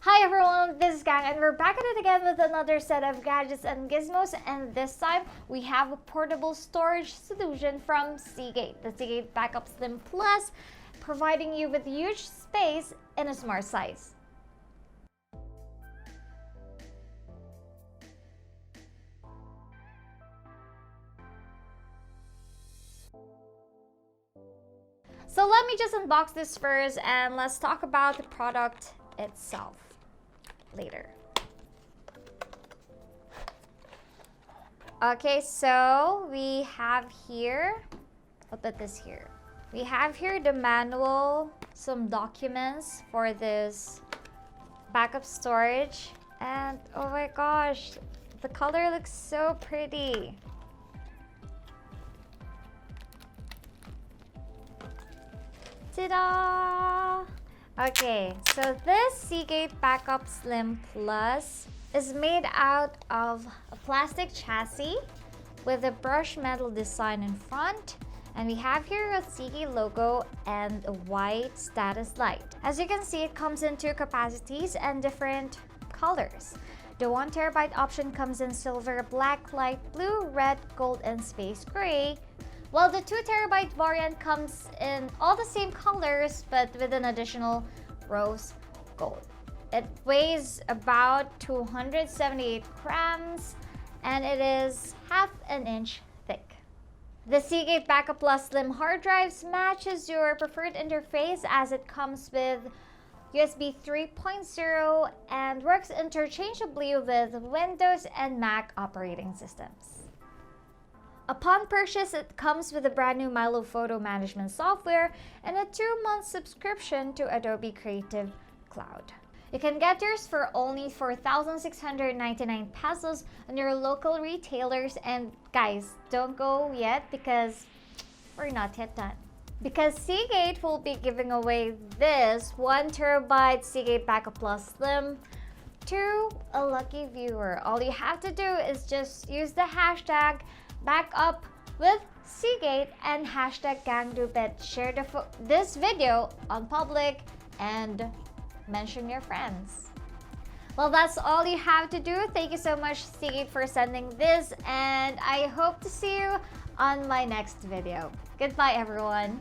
Hi everyone, this is Kang and we're back at it again with another set of gadgets and gizmos, and this time we have a portable storage solution from Seagate, the Seagate Backup Slim Plus, providing you with huge space in a smart size. So let me just unbox this first and let's talk about the product itself later. Okay, so we have here, I'll put this here. We have here the manual, some documents for this backup storage, and oh my gosh, the color looks so pretty. Ta-da! Okay, so this Seagate Backup Slim Plus is made out of a plastic chassis with a brushed metal design in front, and we have here a Seagate logo and a white status light. As you can see, it comes in two capacities and different colors. The 1 TB option comes in silver, black, light blue, red, gold, and space gray, while the 2 TB variant comes in all the same colors but with an additional rose gold. It weighs about 278 grams and it is half an inch thick. The Seagate Backup Plus Slim hard drives matches your preferred interface as it comes with USB 3.0 and works interchangeably with Windows and Mac operating systems. Upon purchase, it comes with a brand new Milo photo management software and a 2-month subscription to Adobe Creative Cloud. You can get yours for only 4,699 pesos on your local retailers, and guys, don't go yet because we're not yet done. Because Seagate will be giving away this 1 TB Seagate Backup Plus Slim to a lucky viewer. All you have to do is just use the hashtag backup with Seagate and hashtag Dupet. Share this video on public and mention your friends. Well, that's all you have to do. Thank you so much, Seagate, for sending this, and I hope to see you on my next video. Goodbye, everyone.